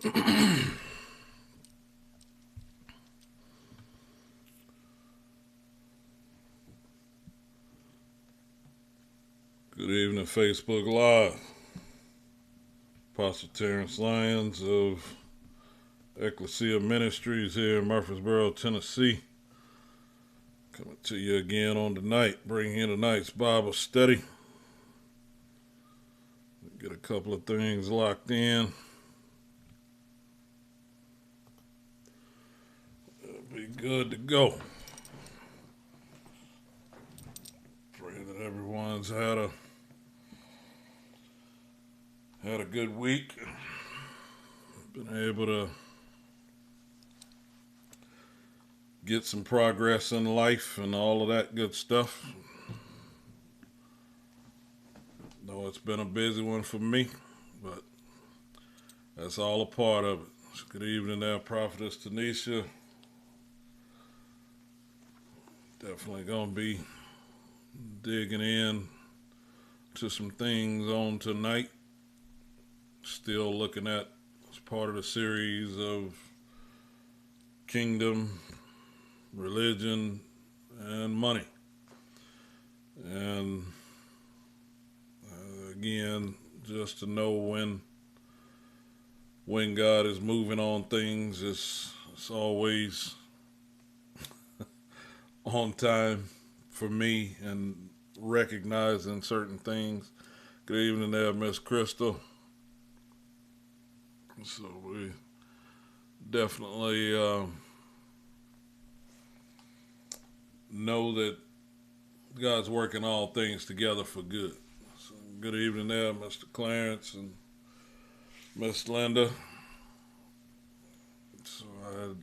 Good evening, Facebook Live. Pastor Terrence Lyons of Ecclesia Ministries here in Murfreesboro, Tennessee. Coming to you again on tonight, bringing you tonight's Bible study. Get a couple of things locked in. It'll be good to go. Pray that everyone's had a good week. Been able to get some progress in life and all of that good stuff. Know it's been a busy one for me, but that's all a part of it. Good evening there, Prophetess Tanisha. Definitely gonna be digging in to some things on tonight. Still looking at, as part of the series of kingdom, religion, and money. And again, just to know when God is moving on things, it's always on time for me and recognizing certain things. Good evening there, Miss Crystal. So we definitely know that God's working all things together for good. So good evening there, Mr. Clarence and Miss Linda. So I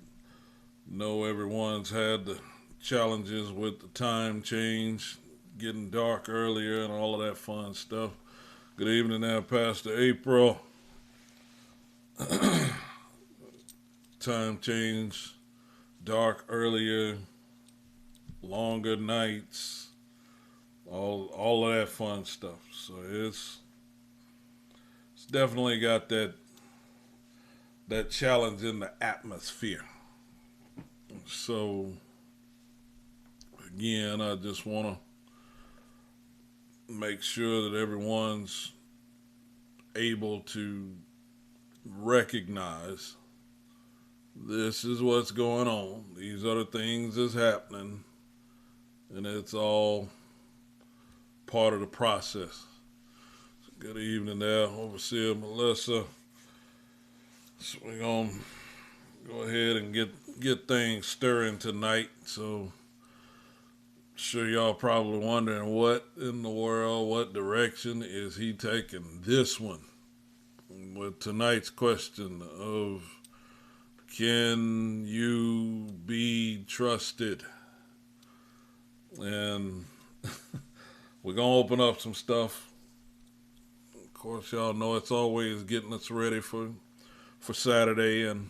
know everyone's had the challenges with the time change, getting dark earlier and all of that fun stuff. Good evening there, Pastor April. Time change, dark earlier, longer nights, all of that fun stuff. So it's definitely got that challenge in the atmosphere. So again, I just want to make sure that everyone's able to recognize this is what's going on. These are the things that's happening, and it's all part of the process. So good evening there, Overseer Melissa. So we're going to go ahead and get things stirring tonight. So I'm sure y'all probably wondering what in the world, what direction is he taking this one? With tonight's question of, can you be trusted? And we're going to open up some stuff. Of course, y'all know it's always getting us ready for Saturday and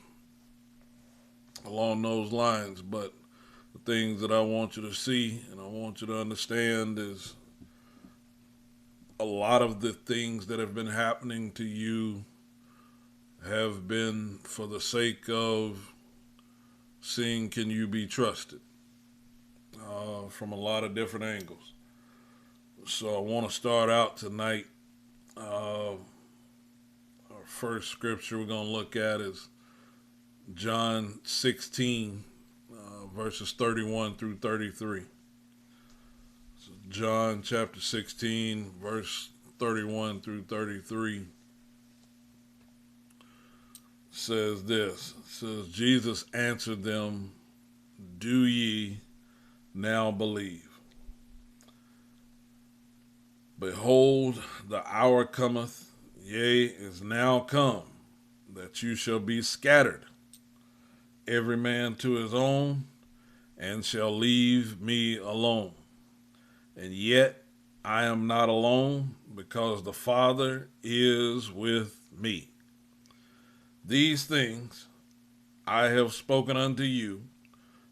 along those lines. But the things that I want you to see and I want you to understand is a lot of the things that have been happening to you have been for the sake of seeing, can you be trusted, from a lot of different angles. So I want to start out tonight. Our first scripture we're going to look at is John 16, verses 31 through 33. So John chapter 16, verse 31 through 33 says this. It says, Jesus answered them, do ye now believe? Behold, the hour cometh, yea, is now come, that you shall be scattered, every man to his own, and shall leave me alone. And yet I am not alone, because the Father is with me. These things I have spoken unto you,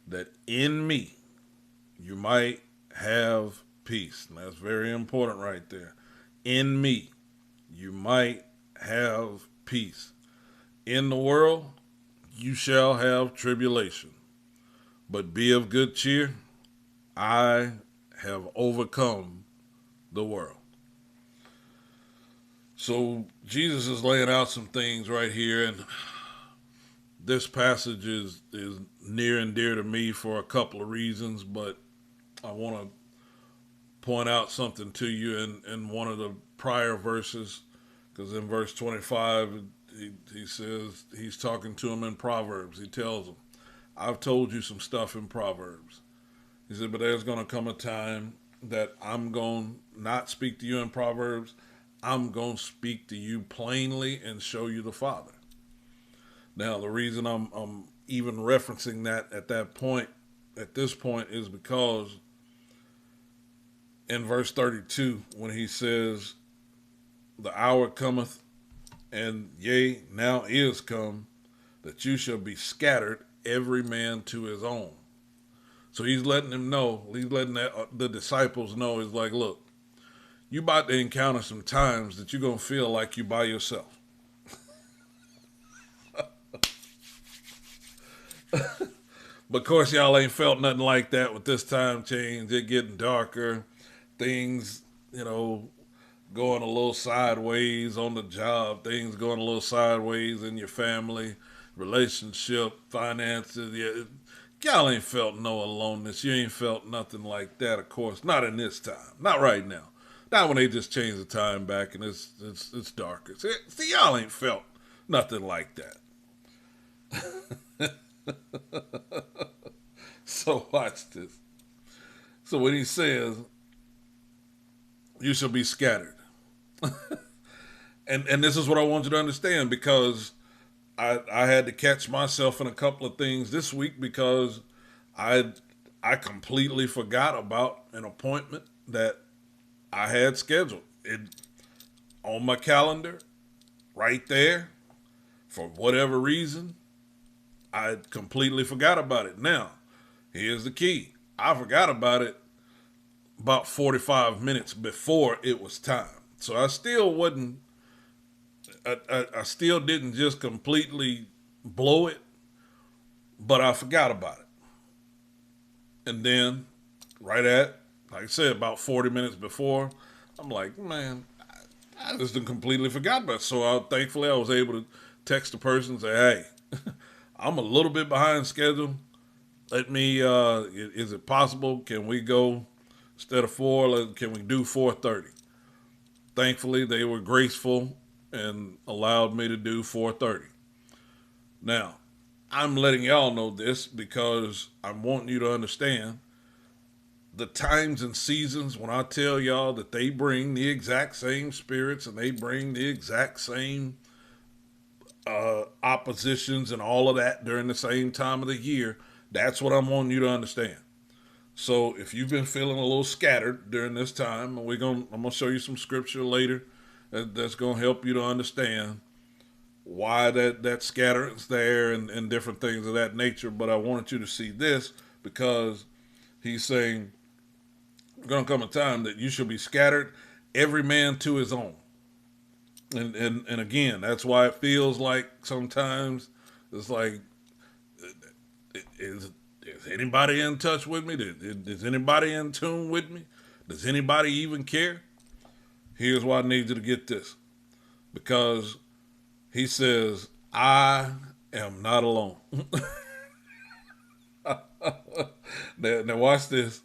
that in me you might have peace. And that's very important right there. In me you might have peace. In the world you shall have tribulation, but be of good cheer. I have overcome the world. So Jesus is laying out some things right here, and this passage is near and dear to me for a couple of reasons, but I want to point out something to you in one of the prior verses, because in verse 25, he says, he's talking to him in Proverbs. He tells him, I've told you some stuff in Proverbs. He said, but there's going to come a time that I'm going to not speak to you in Proverbs. I'm going to speak to you plainly and show you the Father. Now, the reason I'm even referencing that at this point, is because in verse 32, when he says, the hour cometh, and yea, now is come, that you shall be scattered, every man to his own. So he's letting them know, he's letting the disciples know, he's like, look, you about to encounter some times that you're going to feel like you by yourself. But of course, y'all ain't felt nothing like that with this time change. It getting darker. Things, going a little sideways on the job. Things going a little sideways in your family, relationship, finances. Yeah, y'all ain't felt no aloneness. You ain't felt nothing like that, of course. Not in this time. Not right now. Not when they just changed the time back and it's darker. See, y'all ain't felt nothing like that. So watch this. So when he says, you shall be scattered. and this is what I want you to understand, because I had to catch myself in a couple of things this week, because I completely forgot about an appointment that I had scheduled. It on my calendar, right there. For whatever reason, I completely forgot about it. Now, here's the key. I forgot about it about 45 minutes before it was time. So I still wasn't, I still didn't just completely blow it, but I forgot about it. And then, like I said, about 40 minutes before, I'm like, man, I just completely forgot about it. So thankfully I was able to text the person and say, hey, I'm a little bit behind schedule. Let me, is it possible? Can we go instead of 4? Can we do 4:30? Thankfully, they were graceful and allowed me to do 4:30. Now, I'm letting y'all know this because I'm wanting you to understand the times and seasons when I tell y'all that they bring the exact same spirits and they bring the exact same oppositions and all of that during the same time of the year. That's what I'm wanting you to understand. So if you've been feeling a little scattered during this time, I'm gonna show you some scripture later that's gonna help you to understand why that scattering's there and different things of that nature. But I wanted you to see this because he's saying there's gonna come a time that you shall be scattered, every man to his own. And again, that's why it feels like sometimes it's like, is anybody in touch with me? Is anybody in tune with me? Does anybody even care? Here's why I need you to get this. Because he says, I am not alone. Now watch this.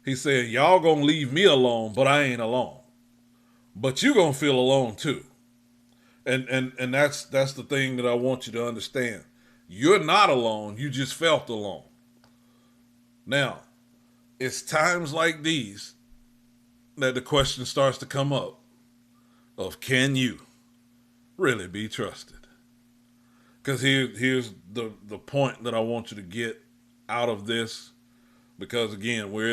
He said, y'all gonna leave me alone, but I ain't alone. But you gonna feel alone too. And that's the thing that I want you to understand. You're not alone, you just felt alone. Now, it's times like these that the question starts to come up of, can you really be trusted? Because here's the point that I want you to get out of this. Because again, we're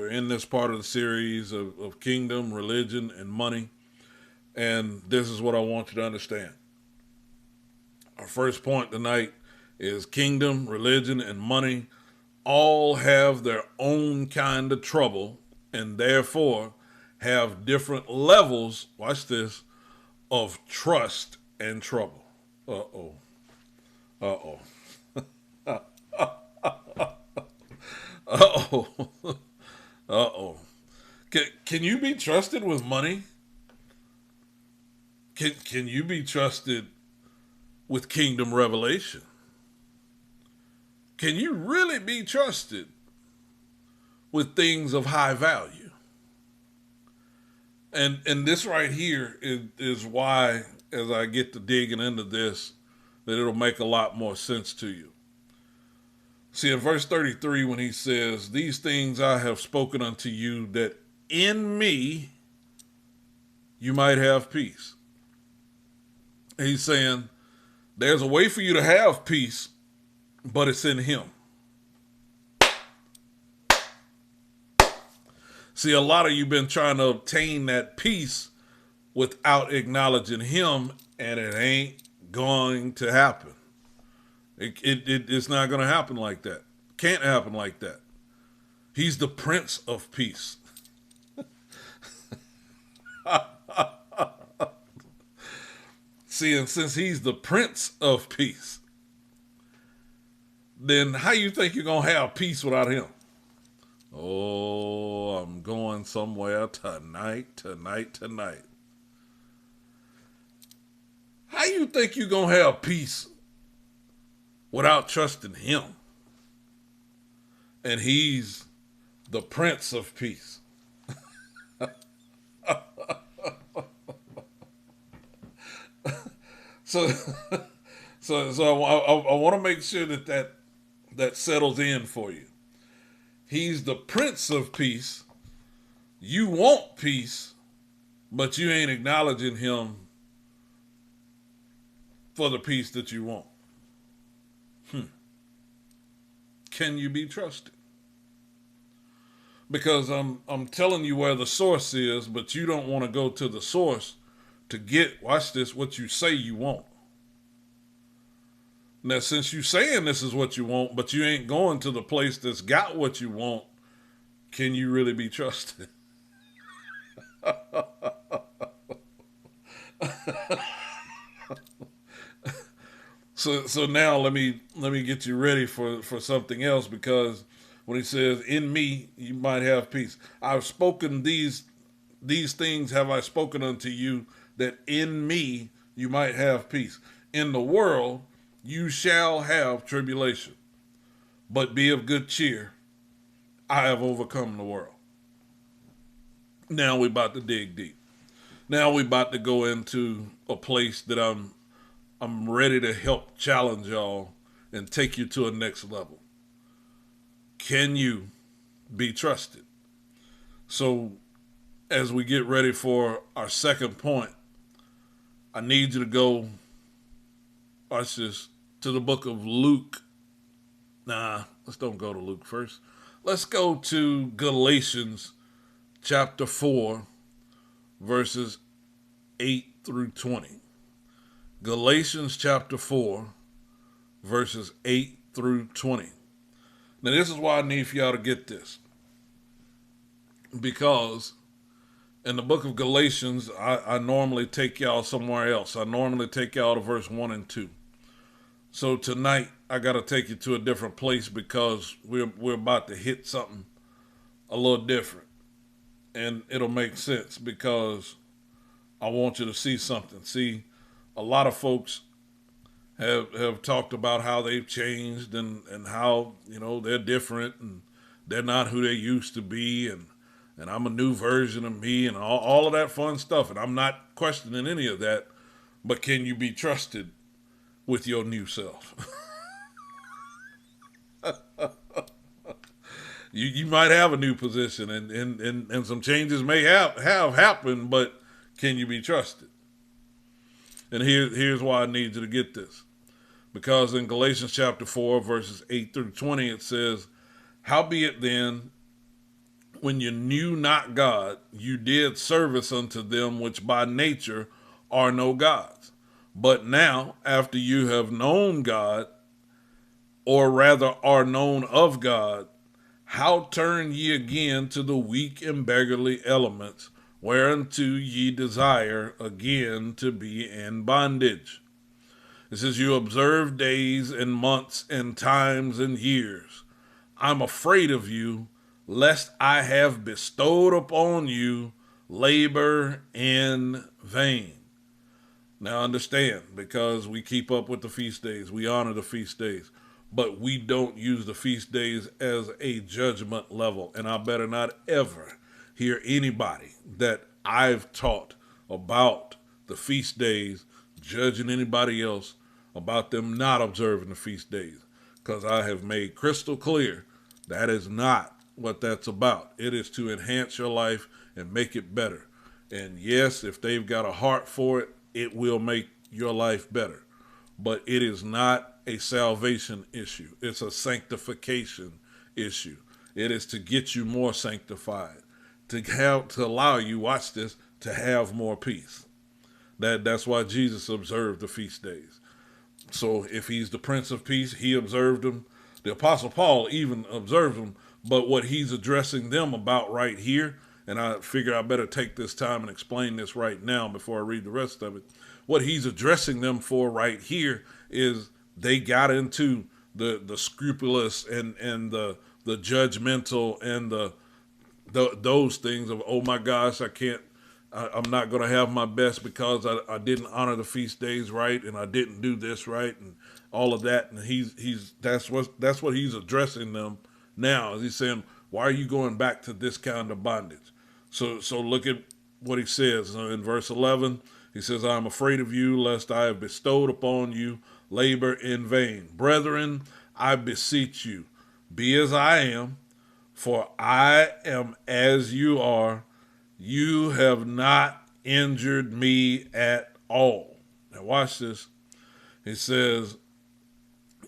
in this part of the series of kingdom, religion, and money. And this is what I want you to understand. Our first point tonight is kingdom, religion, and money all have their own kind of trouble and therefore have different levels, watch this, of trust and trouble. Uh-oh. Uh-oh. Uh-oh. Uh-oh. Can you be trusted with money? Can you be trusted with kingdom revelation? Can you really be trusted with things of high value? And this right here is why, as I get to digging into this, that it'll make a lot more sense to you. See, in verse 33, when he says, "These things I have spoken unto you, that in me you might have peace." He's saying, there's a way for you to have peace, but it's in him. See, a lot of you been trying to obtain that peace without acknowledging him, and it ain't going to happen. It's not going to happen like that. Can't happen like that. He's the Prince of Peace. See, and since he's the Prince of Peace, then how you think you're going to have peace without him? Oh, I'm going somewhere tonight. How you think you're going to have peace without trusting him? And he's the Prince of Peace. So, I want to make sure that settles in for you. He's the Prince of Peace. You want peace, but you ain't acknowledging him for the peace that you want. Can you be trusted? Because I'm telling you where the source is, but you don't want to go to the source to get, watch this, what you say you want. Now, since you saying this is what you want, but you ain't going to the place that's got what you want, can you really be trusted? So now let me get you ready for something else, because when he says, "In me you might have peace," I've spoken these things have I spoken unto you, that in me you might have peace. In the world you shall have tribulation, but be of good cheer. I have overcome the world. Now we're about to dig deep. Now we're about to go into a place that I'm ready to help challenge y'all and take you to a next level. Can you be trusted? So as we get ready for our second point, I need you to go, watch this, to the book of Luke. Nah, let's don't go to Luke first. Let's go to Galatians chapter 4, verses 8 through 20. Galatians chapter 4, verses 8 through 20. Now, this is why I need for y'all to get this. Because in the book of Galatians, I normally take y'all somewhere else. I normally take y'all to verse 1 and 2. So tonight, I got to take you to a different place, because we're about to hit something a little different. And it'll make sense, because I want you to see something. See, a lot of folks have talked about how they've changed and how, they're different and they're not who they used to be, and I'm a new version of me, and all of that fun stuff. And I'm not questioning any of that, but can you be trusted with your new self? You might have a new position, and some changes may have happened, but can you be trusted? And here's why I need you to get this. Because in Galatians chapter 4, verses 8 through 20, it says, "Howbeit then, when you knew not God, you did service unto them which by nature are no gods. But now, after you have known God, or rather are known of God, how turn ye again to the weak and beggarly elements, whereunto ye desire again to be in bondage? It says, you observe days and months and times and years. I'm afraid of you, lest I have bestowed upon you labor in vain. Now understand, because we keep up with the feast days, we honor the feast days, but we don't use the feast days as a judgment level. And I better not ever hear anybody that I've taught about the feast days judging anybody else about them not observing the feast days, because I have made crystal clear that is not what that's about. It is to enhance your life and make it better. And yes, if they've got a heart for it, it will make your life better. But it is not a salvation issue. It's a sanctification issue. It is to get you more sanctified, to allow you, watch this, to have more peace. That's why Jesus observed the feast days. So if he's the Prince of Peace, he observed them. The Apostle Paul even observed them. But what he's addressing them about right here, and I figure I better take this time and explain this right now before I read the rest of it. What he's addressing them for right here is they got into the scrupulous and the judgmental and those things of, oh my gosh, I'm not going to have my best because I didn't honor the feast days right, and I didn't do this right, and all of that. And that's what he's addressing them now. He's saying, why are you going back to this kind of bondage? So look at what he says in verse 11. He says, I'm afraid of you, lest I have bestowed upon you labor in vain. Brethren, I beseech you, be as I am, for I am as you are. You have not injured me at all. Now watch this. He says,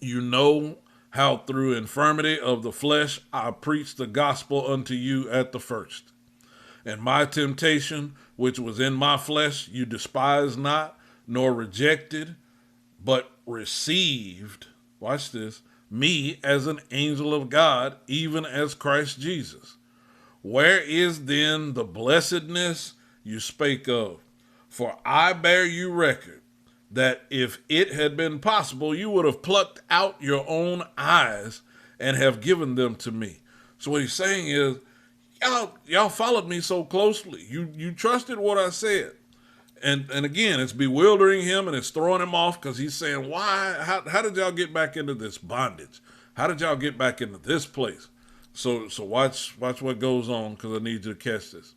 you know how through infirmity of the flesh I preached the gospel unto you at the first. And my temptation, which was in my flesh, you despised not, nor rejected, but received, watch this, me as an angel of God, even as Christ Jesus. Where is then the blessedness you spake of? For I bear you record that if it had been possible, you would have plucked out your own eyes and have given them to me. So what he's saying is, y'all followed me so closely. You trusted what I said. And again, it's bewildering him and it's throwing him off because he's saying, why? How did y'all get back into this bondage? How did y'all get back into this place? So watch what goes on, because I need you to catch this.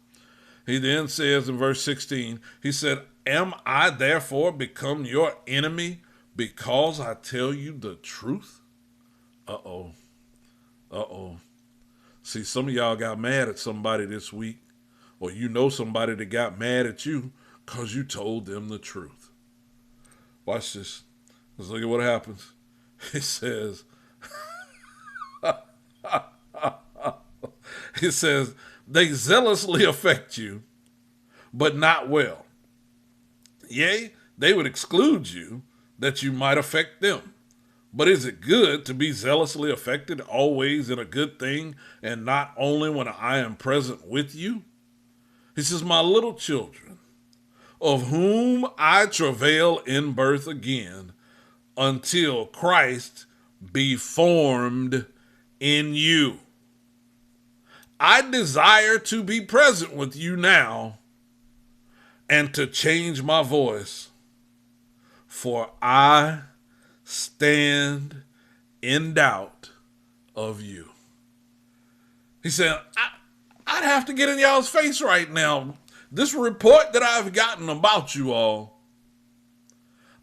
He then says in verse 16, he said, am I therefore become your enemy because I tell you the truth? Uh-oh. See, some of y'all got mad at somebody this week, or you know somebody that got mad at you because you told them the truth. Watch this. Let's look at what happens. It says, it says, they zealously affect you, but not well. Yea, they would exclude you that you might affect them. But is it good to be zealously affected always in a good thing, and not only when I am present with you? He says, my little children, of whom I travail in birth again, until Christ be formed in you. I desire to be present with you now and to change my voice, for I stand in doubt of you. He said, I'd have to get in y'all's face right now. This report that I've gotten about you all,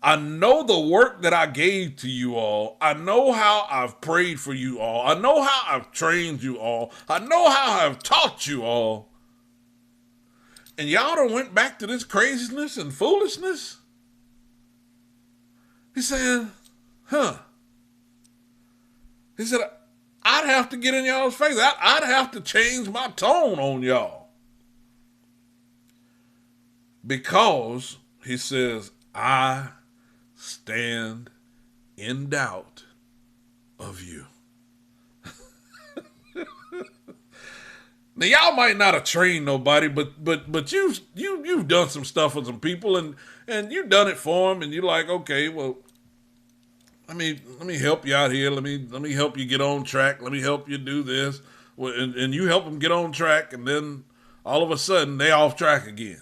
I know the work that I gave to you all. I know how I've prayed for you all. I know how I've trained you all. I know how I've taught you all. And y'all done went back to this craziness and foolishness? He said, He said, I'd have to get in y'all's face. I'd have to change my tone on y'all. Because, he says, I stand in doubt of you. Now y'all might not have trained nobody, but you've done some stuff with some people, and you've done it for them, and you're like, okay, well, let me help you out here. Let me help you get on track. Let me help you do this. Well, and you help them get on track, and then all of a sudden they off track again.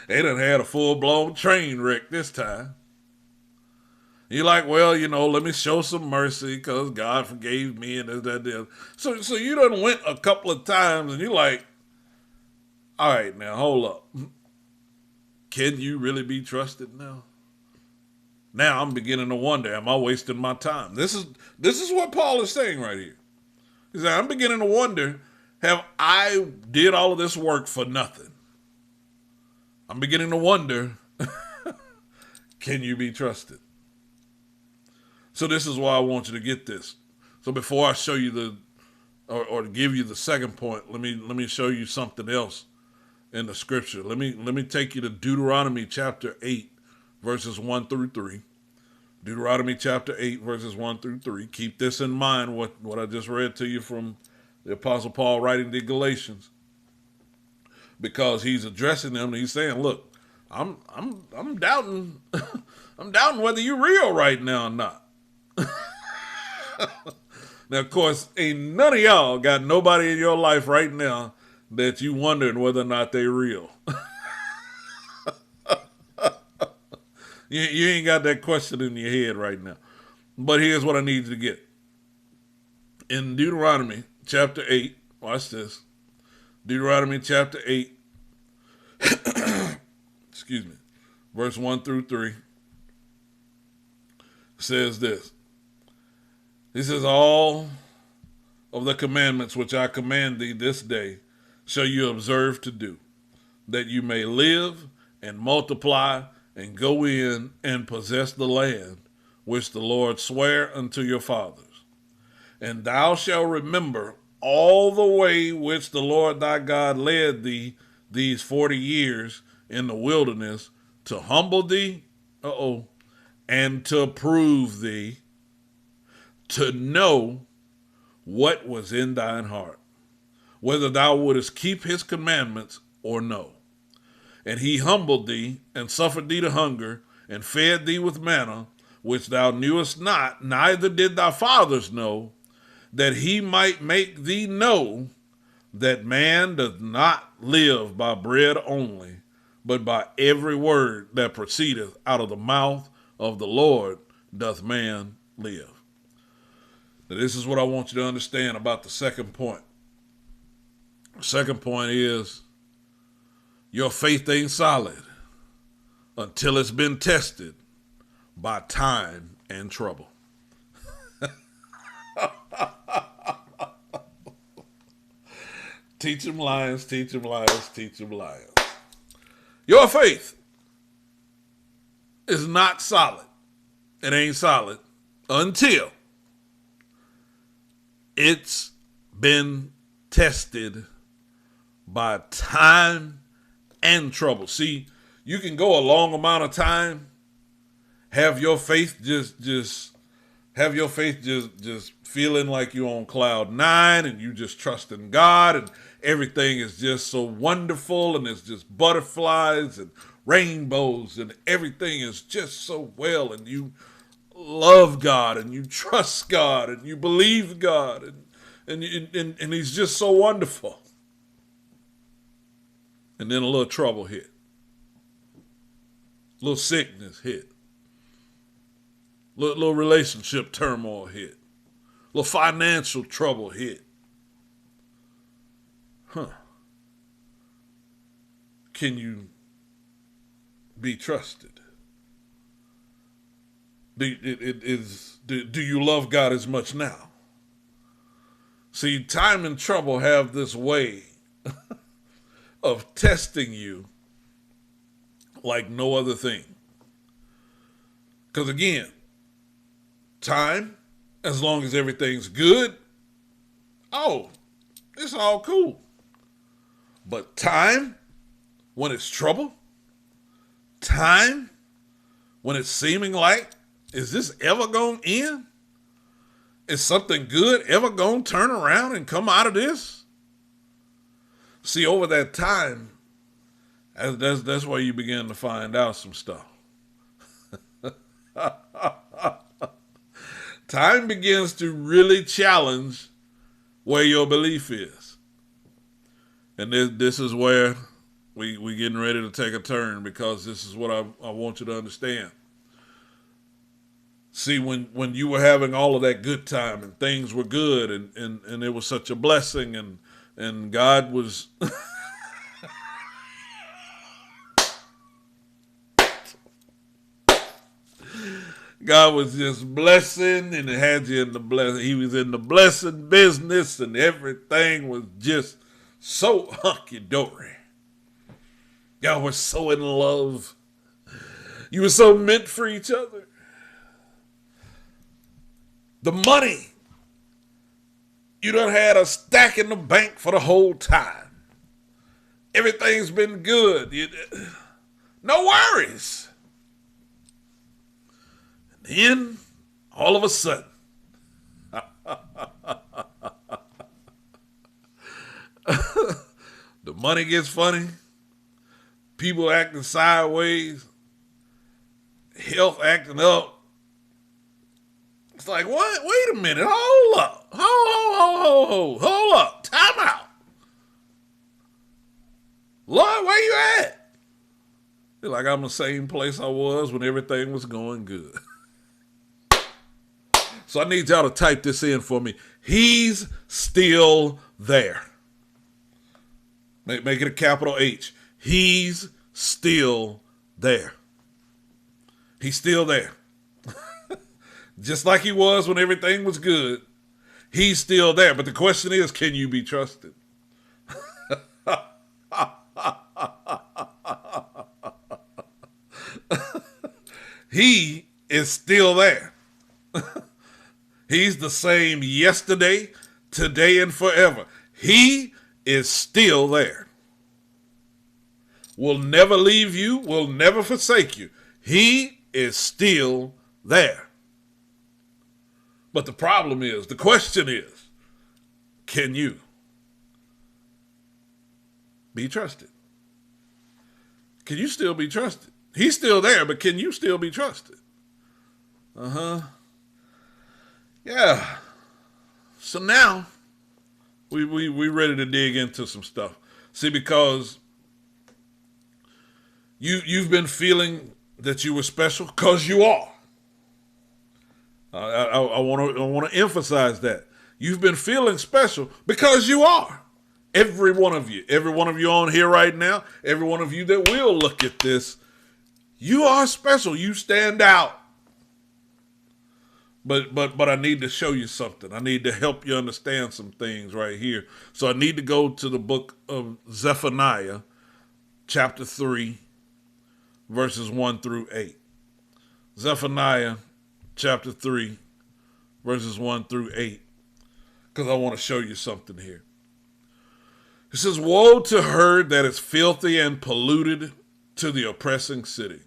They done had a full blown train wreck this time. You're like, well, let me show some mercy because God forgave me and that. So you done went a couple of times and you're like, all right, now hold up. Can you really be trusted now? Now I'm beginning to wonder, am I wasting my time? This is what Paul is saying right here. He said, I'm beginning to wonder, have I did all of this work for nothing? I'm beginning to wonder, can you be trusted? So this is why I want you to get this. So before I show you or give you the second point, let me show you something else in the scripture. Let me take you to Deuteronomy chapter 8, verses 1 through 3. Deuteronomy chapter 8, verses 1 through 3. Keep this in mind, what I just read to you from the Apostle Paul writing the Galatians. Because he's addressing them and he's saying, look, I'm doubting I'm doubting whether you're real right now or not. Now, of course, ain't none of y'all got nobody in your life right now that you wondering whether or not they real. You ain't got that question in your head right now. But here's what I need you to get. In Deuteronomy chapter 8, watch this. Deuteronomy chapter 8, excuse me, verse 1 through 3, says this. He says, all of the commandments which I command thee this day shall you observe to do, that you may live and multiply and go in and possess the land which the Lord sware unto your fathers. And thou shalt remember all the way which the Lord thy God led thee these 40 years in the wilderness to humble thee, and to prove thee, to know what was in thine heart, whether thou wouldest keep his commandments or no. And he humbled thee, and suffered thee to hunger, and fed thee with manna, which thou knewest not, neither did thy fathers know, that he might make thee know that man does not live by bread only, but by every word that proceedeth out of the mouth of the Lord doth man live. Now, this is what I want you to understand about the second point. The second point is, your faith ain't solid until it's been tested by time and trouble. Teach them lions, teach them lions, teach them lions. Your faith is not solid. It ain't solid until it's been tested by time and trouble. See, you can go a long amount of time, have your faith just feeling like you're on cloud nine and you just trusting God and everything is just so wonderful and it's just butterflies and rainbows and everything is just so well and you love God and you trust God and you believe God and he's just so wonderful. And then a little trouble hit. A little sickness hit. Little relationship turmoil hit. Little financial trouble hit. Can you be trusted? Do you love God as much now? See, time and trouble have this way of testing you like no other thing. Because again, time, as long as everything's good, it's all cool. But time, when it's trouble, time, when it's seeming like, is this ever going to end? Is something good ever going to turn around and come out of this? See, over that time, that's where you begin to find out some stuff. Time begins to really challenge where your belief is. And this is where we getting ready to take a turn, because this is what I want you to understand. See, when you were having all of that good time and things were good and it was such a blessing and God was God was just blessing and it had you in the blessing. He was in the blessing business and everything was just so hunky-dory. Y'all were so in love. You were so meant for each other. The money, you done had a stack in the bank for the whole time. Everything's been good. No worries. And then, all of a sudden, the money gets funny. People acting sideways. Health acting up. It's like, what? Wait a minute. Hold up. Hold up. Time out. Lord, where you at? You're like, I'm the same place I was when everything was going good. So I need y'all to type this in for me. He's still there. Make it a capital H. He's still there. He's still there. Just like he was when everything was good, he's still there. But the question is, can you be trusted? He is still there. He's the same yesterday, today, and forever. He is still there. Will never leave you, will never forsake you. He is still there. But the problem is, the question is, can you be trusted? Can you still be trusted? He's still there, but can you still be trusted? Yeah. So now we ready to dig into some stuff. See, because you've been feeling that you were special, because you are. I want to emphasize that. You've been feeling special because you are. Every one of you on here right now, every one of you that will look at this, you are special. You stand out. But I need to show you something. I need to help you understand some things right here. So I need to go to the book of Zephaniah, chapter 3, verses 1 through 8. Zephaniah, chapter 3, verses 1 through 8. Because I want to show you something here. It says, woe to her that is filthy and polluted to the oppressing city.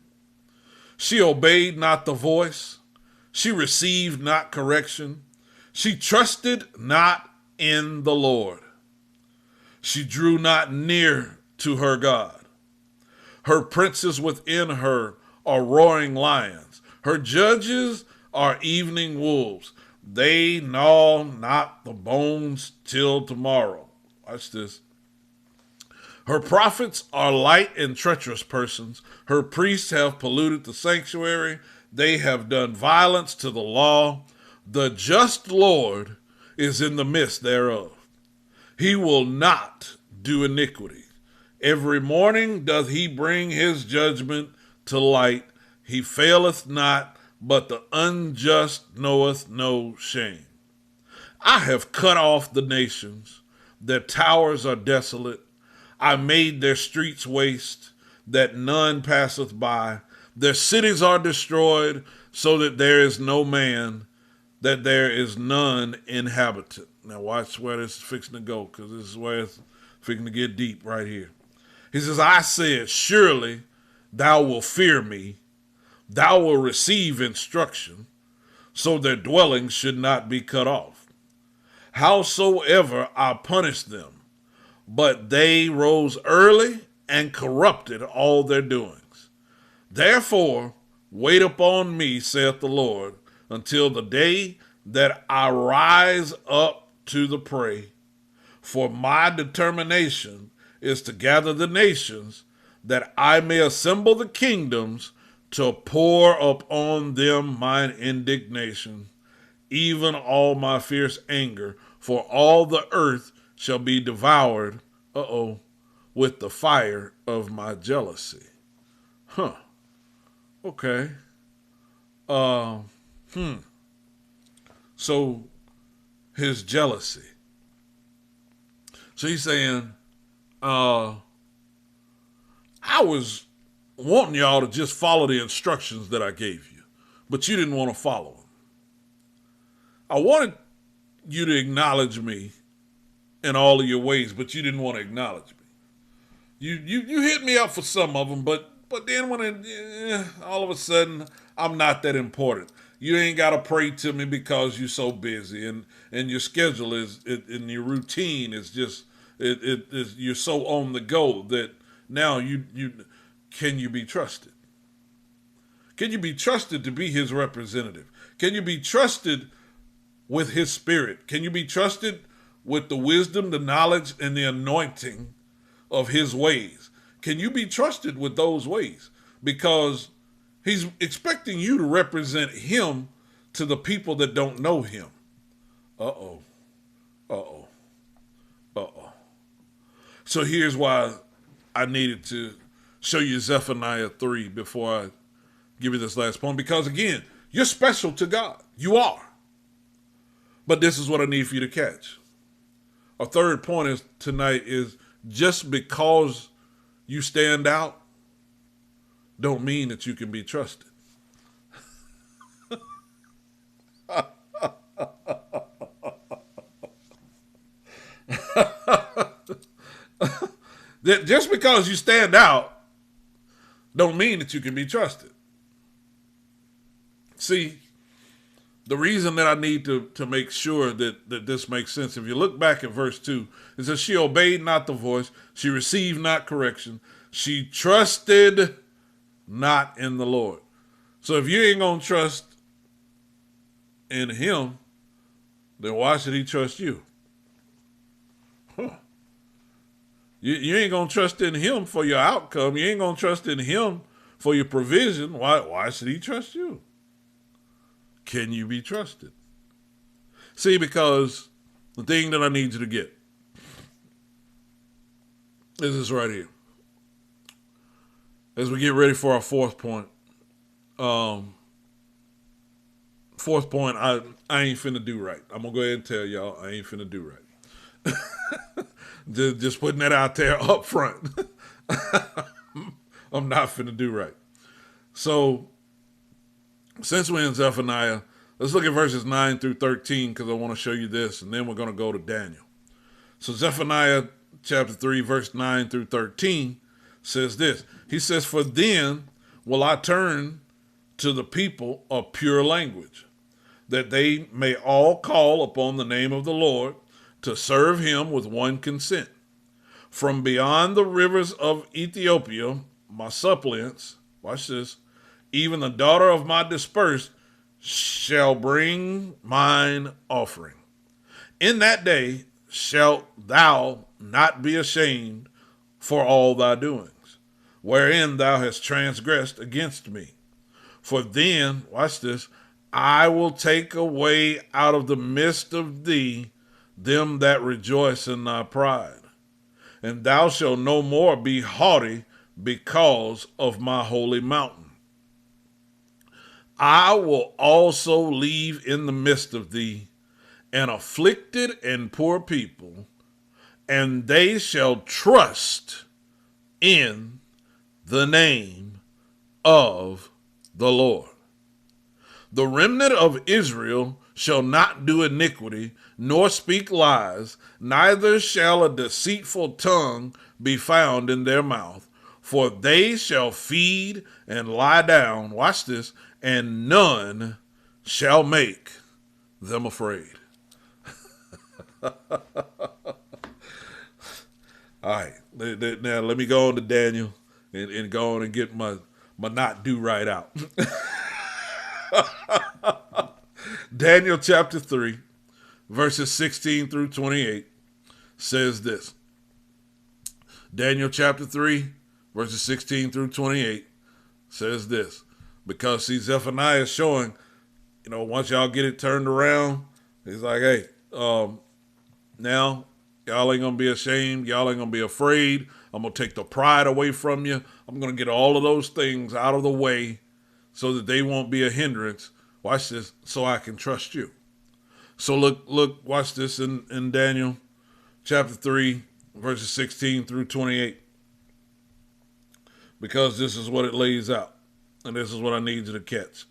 She obeyed not the voice. She received not correction. She trusted not in the Lord. She drew not near to her God. Her princes within her are roaring lions. Her judges are evening wolves. They gnaw not the bones till tomorrow. Watch this. Her prophets are light and treacherous persons. Her priests have polluted the sanctuary. They have done violence to the law. The just Lord is in the midst thereof. He will not do iniquity. Every morning doth he bring his judgment to light. He faileth not, but the unjust knoweth no shame. I have cut off the nations. Their towers are desolate. I made their streets waste, that none passeth by. Their cities are destroyed, so that there is no man, that there is none inhabitant. Now watch where this is fixing to go, because this is where it's fixing to get deep right here. He says, I said, surely thou wilt fear me. Thou wilt receive instruction, so their dwellings should not be cut off. Howsoever I punished them, but they rose early and corrupted all their doings. Therefore Wait upon me, saith the Lord, until the day that I rise up to the prey. For my determination is to gather the nations, that I may assemble the kingdoms, to pour upon them mine indignation, even all my fierce anger, for all the earth shall be devoured, with the fire of my jealousy. Okay. Uh, So his jealousy. So he's saying, I was wanting y'all to just follow the instructions that I gave you, but you didn't want to follow them. I wanted you to acknowledge me in all of your ways, but you didn't want to acknowledge me. You hit me up for some of them, but then all of a sudden I'm not that important. You ain't got to pray to me because you're so busy, and your schedule and your routine is just you're so on the go that now you can you be trusted? Can you be trusted to be his representative? Can you be trusted with his spirit? Can you be trusted with the wisdom, the knowledge, and the anointing of his ways? Can you be trusted with those ways? Because he's expecting you to represent him to the people that don't know him. Uh-oh. Uh-oh. Uh-oh. So here's why I needed to show you Zephaniah 3 before I give you this last point. Because again, you're special to God. You are. But this is what I need for you to catch. Our third point tonight is just because you stand out don't mean that you can be trusted. That just because you stand out don't mean that you can be trusted. See, the reason that I need to make sure that this makes sense, if you look back at verse 2, it says, she obeyed not the voice, she received not correction, she trusted not in the Lord. So if you ain't going to trust in him, then why should he trust you? You ain't going to trust in him for your outcome. You ain't going to trust in him for your provision. Why should he trust you? Can you be trusted? See, because the thing that I need you to get is this right here. As we get ready for our fourth point, I ain't finna do right. I'm going to go ahead and tell y'all I ain't finna do right. Just putting that out there up front. I'm not finna do right. So, since we're in Zephaniah, let's look at verses 9 through 13 because I want to show you this, and then we're going to go to Daniel. So Zephaniah chapter 3, verse 9 through 13 says this. He says, for then will I turn to the people a pure language, that they may all call upon the name of the Lord to serve him with one consent. From beyond the rivers of Ethiopia, my suppliants, watch this, even the daughter of my dispersed shall bring mine offering. In that day shalt thou not be ashamed for all thy doings, wherein thou hast transgressed against me. For then, watch this, I will take away out of the midst of thee them that rejoice in thy pride, and thou shalt no more be haughty because of my holy mountain. I will also leave in the midst of thee an afflicted and poor people, and they shall trust in the name of the Lord. The remnant of Israel shall not do iniquity, nor speak lies, neither shall a deceitful tongue be found in their mouth. For they shall feed and lie down, watch this, and none shall make them afraid. All right, now let me go on to Daniel and go on and get my but not do right out. Daniel chapter 3, verses 16 through 28 says this. Daniel chapter 3, verses 16 through 28 says this. Because see, Zephaniah is showing, once y'all get it turned around, he's like, hey, now y'all ain't going to be ashamed. Y'all ain't going to be afraid. I'm going to take the pride away from you. I'm going to get all of those things out of the way so that they won't be a hindrance. Watch this, so I can trust you. So look, watch this in Daniel chapter 3, verses 16 through 28. Because this is what it lays out. And this is what I need you to catch.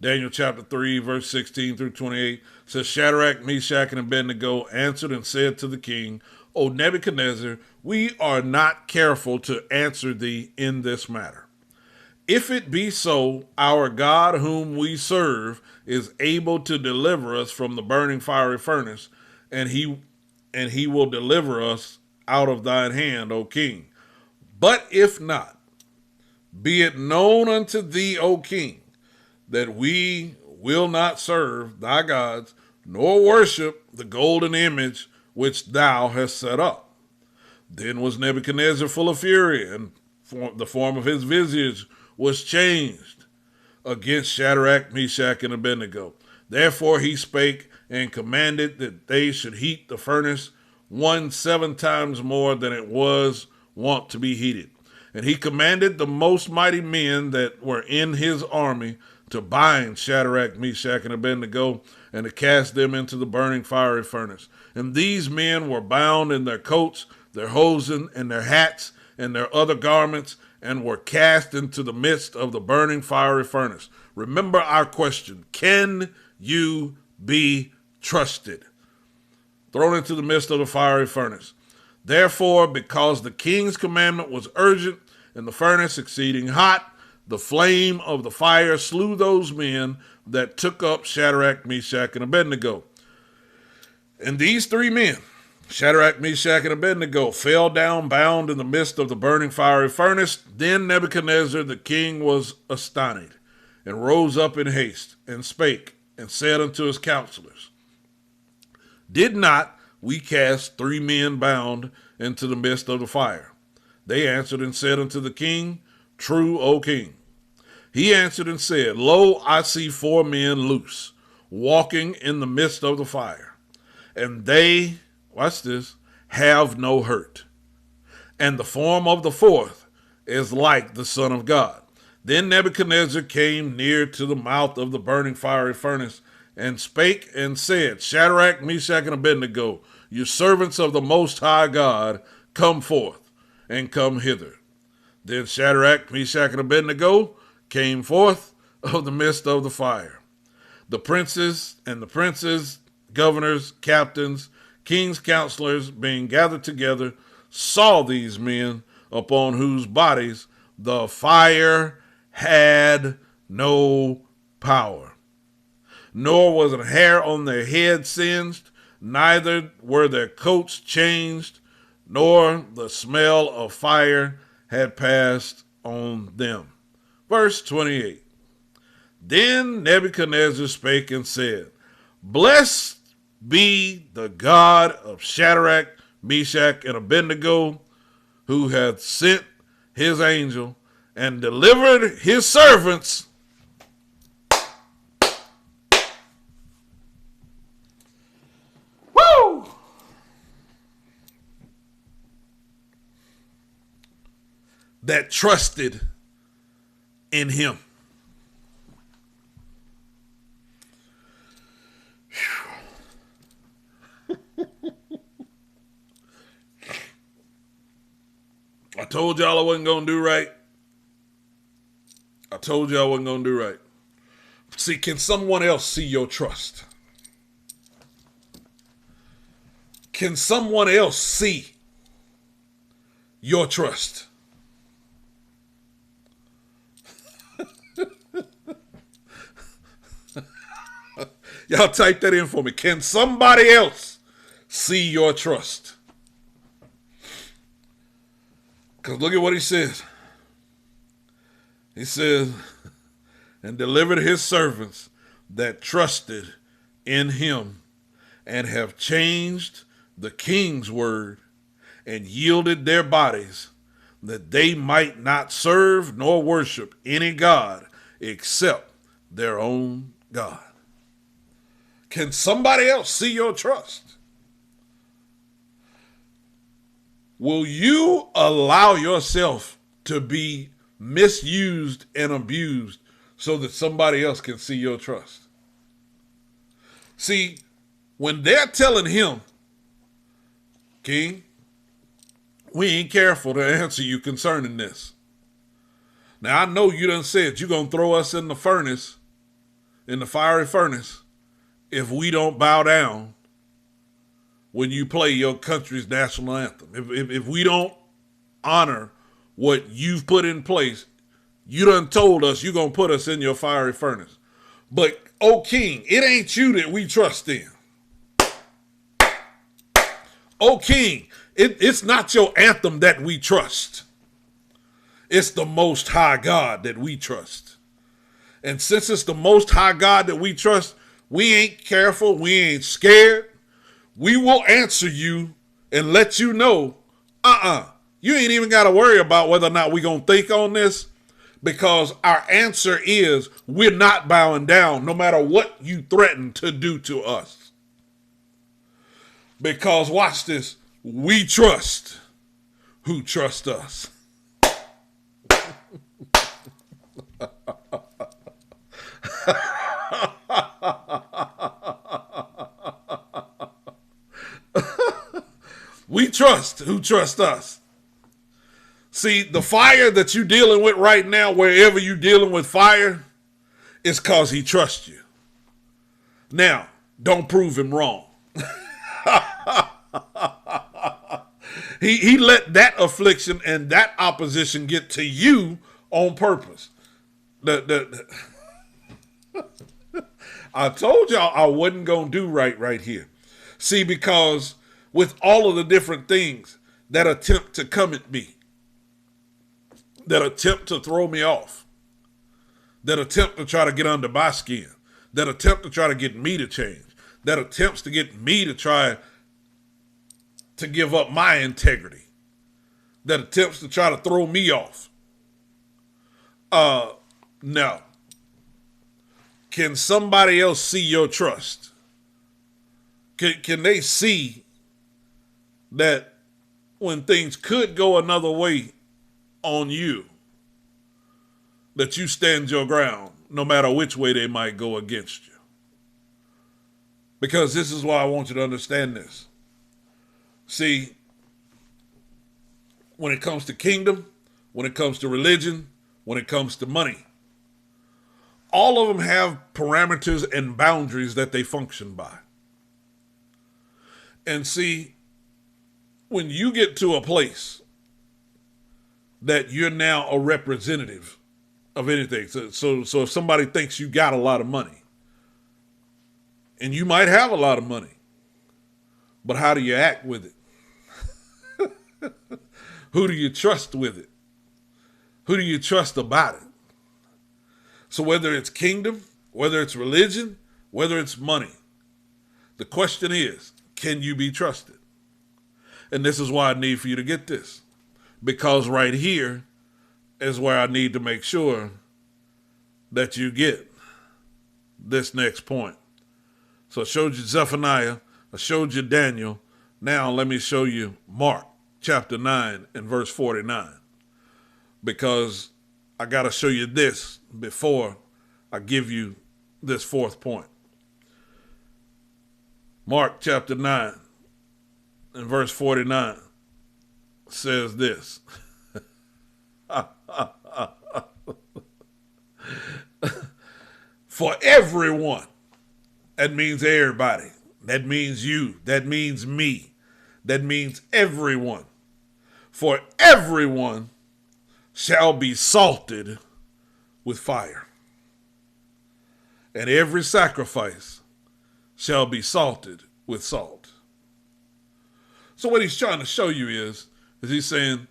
Daniel chapter 3, verse 16 through 28 says, Shadrach, Meshach, and Abednego answered and said to the king, O Nebuchadnezzar, we are not careful to answer thee in this matter. If it be so, our God whom we serve is able to deliver us from the burning fiery furnace, and he will deliver us out of thine hand, O king. But if not, be it known unto thee, O king, that we will not serve thy gods, nor worship the golden image which thou hast set up. Then was Nebuchadnezzar full of fury, and the form of his visage was changed against Shadrach, Meshach, and Abednego. Therefore he spake and commanded that they should heat the furnace 7 times more than it was wont to be heated. And he commanded the most mighty men that were in his army to bind Shadrach, Meshach, and Abednego, and to cast them into the burning fiery furnace. And these men were bound in their coats, their hosen, and their hats, and their other garments, and were cast into the midst of the burning fiery furnace. Remember our question: can you be trusted? Thrown into the midst of the fiery furnace. Therefore, because the king's commandment was urgent, and the furnace exceeding hot, the flame of the fire slew those men that took up Shadrach, Meshach, and Abednego. And these 3 men, Shadrach, Meshach, and Abednego, fell down bound in the midst of the burning fiery furnace. Then Nebuchadnezzar the king was astonished, and rose up in haste, and spake, and said unto his counselors, Did not we cast 3 men bound into the midst of the fire? They answered and said unto the king, True, O king. He answered and said, Lo, I see 4 men loose, walking in the midst of the fire, and they, watch this, have no hurt. And the form of the 4th is like the Son of God. Then Nebuchadnezzar came near to the mouth of the burning fiery furnace, and spake and said, Shadrach, Meshach, and Abednego, you servants of the Most High God, come forth, and come hither. Then Shadrach, Meshach, and Abednego came forth of the midst of the fire. The princes, governors, captains, king's counselors, being gathered together, saw these men, upon whose bodies the fire had no power. Nor was a hair on their head singed, neither were their coats changed, nor the smell of fire had passed on them. Verse 28. Then Nebuchadnezzar spake and said, Blessed be the God of Shadrach, Meshach, and Abednego, who hath sent his angel and delivered his servants that trusted in him. I told y'all I wasn't going to do right. See, can someone else see your trust? Can someone else see your trust? Y'all type that in for me. Can somebody else see your trust? Because look at what he says. He says, and delivered his servants that trusted in him and have changed the king's word and yielded their bodies that they might not serve nor worship any God except their own God. Can somebody else see your trust? Will you allow yourself to be misused and abused so that somebody else can see your trust? See, when they're telling him, King, we ain't careful to answer you concerning this. Now, I know you done said you're going to throw us in the furnace, in the fiery furnace, if we don't bow down when you play your country's national anthem. If we don't honor what you've put in place, you done told us you're going to put us in your fiery furnace. But, oh King, it ain't you that we trust in. Oh King, it's not your anthem that we trust. It's the Most High God that we trust. And since it's the Most High God that we trust, we ain't careful, we ain't scared. We will answer you and let you know, you ain't even got to worry about whether or not we're going to think on this, because our answer is we're not bowing down no matter what you threaten to do to us. Because watch this, we trust who trusts us. We trust who trusts us. See, the fire that you're dealing with right now, wherever you're dealing with fire, is because he trusts you. Now, don't prove him wrong. He let that affliction and that opposition get to you on purpose. I told y'all I wasn't going to do right here. See, because with all of the different things that attempt to come at me, that attempt to throw me off, that attempt to try to get under my skin, that attempt to try to get me to change, that attempts to get me to try to give up my integrity, that attempts to try to throw me off. No. Can somebody else see your trust? Can they see that when things could go another way on you, that you stand your ground no matter which way they might go against you? Because this is why I want you to understand this. See, when it comes to kingdom, when it comes to religion, when it comes to money, all of them have parameters and boundaries that they function by. And see, when you get to a place that you're now a representative of anything, so if somebody thinks you got a lot of money, and you might have a lot of money, but how do you act with it? Who do you trust with it? Who do you trust about it? So whether it's kingdom, whether it's religion, whether it's money, the question is, can you be trusted? And this is why I need for you to get this. Because right here is where I need to make sure that you get this next point. So I showed you Zephaniah, I showed you Daniel. Now let me show you Mark chapter 9 and verse 49. Because I got to show you this before I give you this fourth point. Mark chapter 9 and verse 49 says this. For everyone, that means everybody. That means you. That means me. That means everyone. For everyone shall be salted with fire, and every sacrifice shall be salted with salt. So what he's trying to show you is he's saying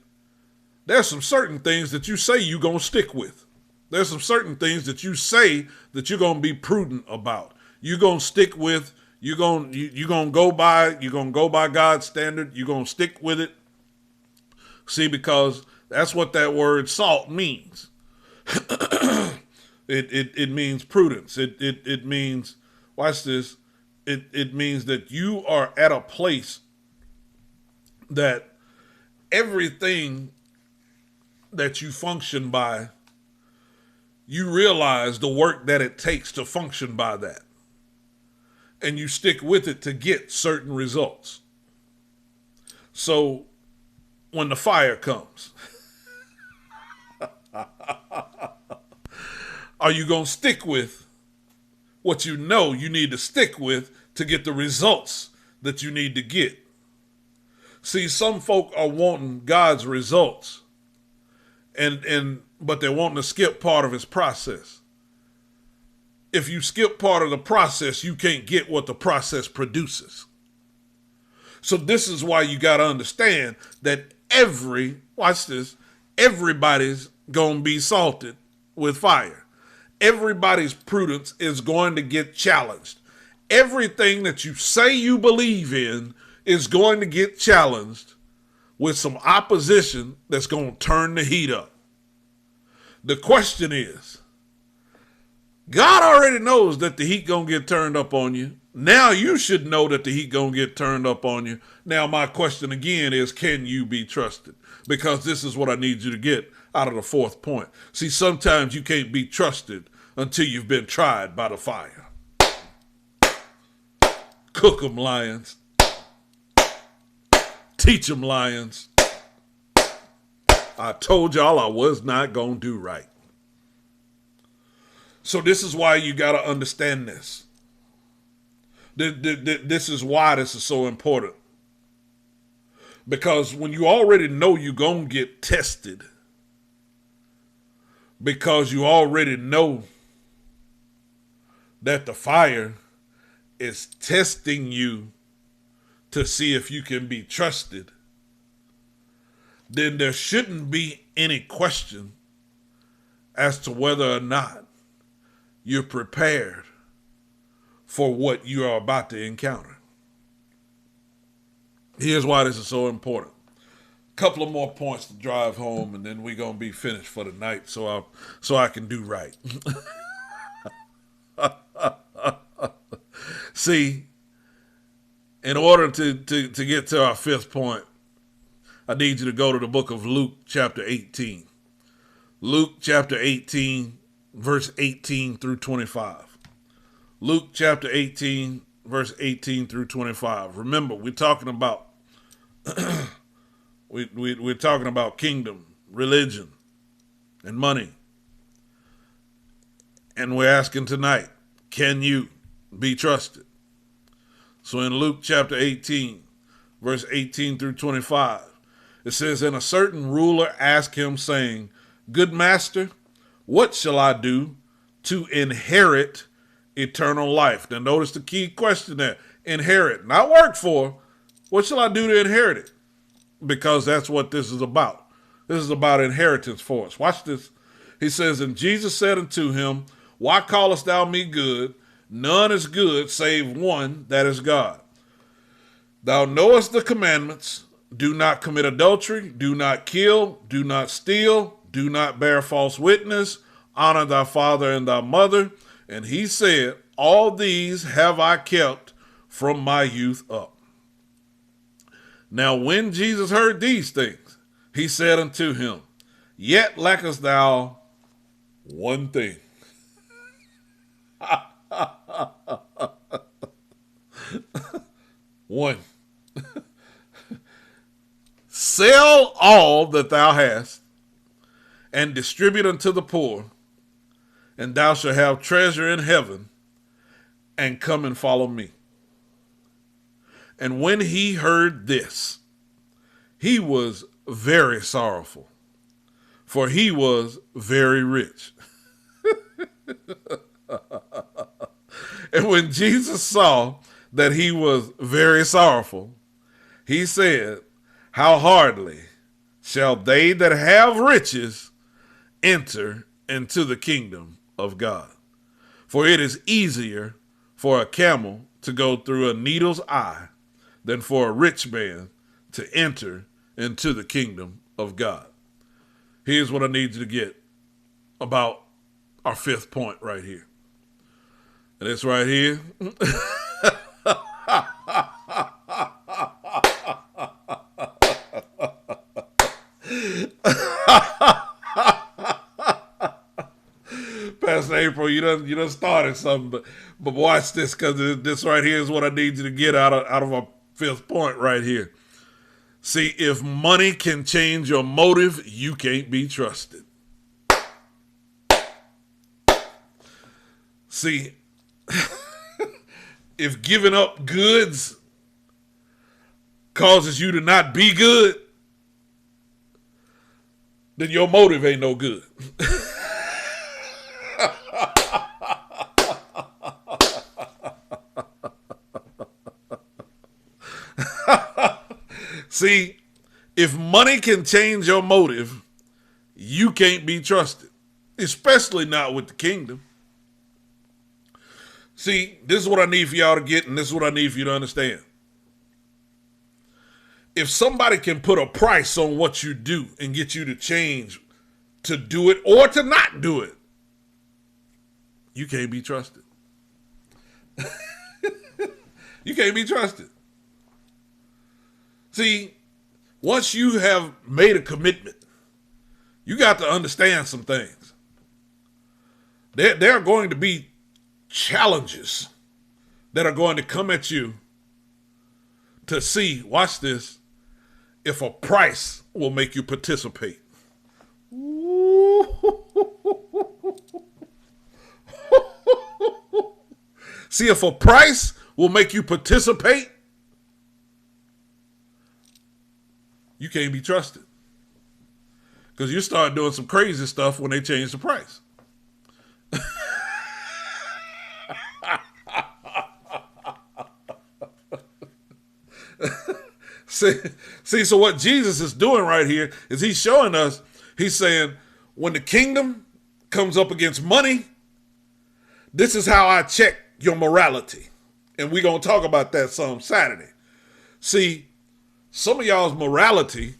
there's some certain things that you say you're going to stick with. There's some certain things that you say that you're going to be prudent about. You're going to stick with, you're going to go by God's standard. You're going to stick with it. See, because that's what that word salt means. It means prudence. It means, watch this, it means that you are at a place that everything that you function by, you realize the work that it takes to function by that. And you stick with it to get certain results. So when the fire comes, are you going to stick with what you know you need to stick with to get the results that you need to get? See, some folk are wanting God's results, but they're wanting to skip part of his process. If you skip part of the process, you can't get what the process produces. So this is why you got to understand that everybody's going to be salted with fire. Everybody's prudence is going to get challenged. Everything that you say you believe in is going to get challenged with some opposition that's going to turn the heat up. The question is, God already knows that the heat going to get turned up on you. Now you should know that the heat going to get turned up on you. Now my question again is, can you be trusted? Because this is what I need you to get out of the fourth point. See, sometimes you can't be trusted until you've been tried by the fire. Cook 'em, lions. Teach 'em, lions. I told y'all I was not going to do right. So this is why you got to understand this. This is why this is so important. Because when you already know you're going to get tested, because you already know that the fire is testing you to see if you can be trusted, then there shouldn't be any question as to whether or not you're prepared for what you are about to encounter. Here's why this is so important. A couple of more points to drive home, and then we're going to be finished for the night so I can do right. See, in order to get to our fifth point, I need you to go to the book of Luke chapter 18. Luke chapter 18, verse 18 through 25. Luke chapter 18, verse 18 through 25. Remember, we're talking about we're talking about kingdom, religion, and money. And we're asking tonight, can you be trusted? So in Luke chapter 18, verse 18 through 25, it says, "And a certain ruler asked him, saying, Good master, what shall I do to inherit eternal life?" Now notice the key question there. Inherit, not work for. What shall I do to inherit it? Because that's what this is about. This is about inheritance for us. Watch this. He says, "And Jesus said unto him, Why callest thou me good? None is good save one, that is God. Thou knowest the commandments. Do not commit adultery. Do not kill. Do not steal. Do not bear false witness. Honor thy father and thy mother. And he said, All these have I kept from my youth up. Now when Jesus heard these things, he said unto him, Yet lackest thou one thing." One. "Sell all that thou hast and distribute unto the poor, and thou shalt have treasure in heaven, and come and follow me." And when he heard this, he was very sorrowful, for he was very rich. And when Jesus saw that he was very sorrowful, he said, How hardly shall they that have riches enter into the kingdom of God. For it is easier for a camel to go through a needle's eye than for a rich man to enter into the kingdom of God. Here's what I need you to get about our fifth point right here. And it's right here. Pastor April, you done started something, but watch this, because this right here is what I need you to get out of our fifth point right here. See, if money can change your motive, you can't be trusted. See, if giving up goods causes you to not be good, then your motive ain't no good. See, if money can change your motive, you can't be trusted, especially not with the kingdom. See, this is what I need for y'all to get, and this is what I need for you to understand. If somebody can put a price on what you do and get you to change to do it or to not do it, you can't be trusted. You can't be trusted. See, once you have made a commitment, you got to understand some things. There are going to be challenges that are going to come at you to see, watch this, if a price will make you participate. See, if a price will make you participate, you can't be trusted. Because you start doing some crazy stuff when they change the price. See, so what Jesus is doing right here is he's showing us, he's saying, when the kingdom comes up against money, this is how I check your morality. And we're going to talk about that some Saturday. See, some of y'all's morality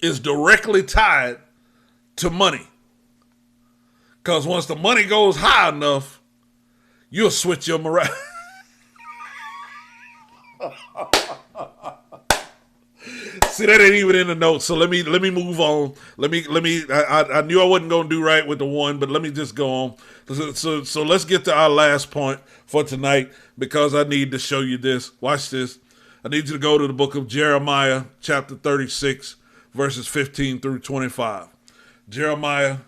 is directly tied to money. Because once the money goes high enough, you'll switch your morality. See, that ain't even in the notes. So let me move on. I knew I wasn't gonna do right with the one, but let me just go on. So let's get to our last point for tonight, because I need to show you this. Watch this. I need you to go to the book of Jeremiah, chapter 36, verses 15 through 25. Jeremiah,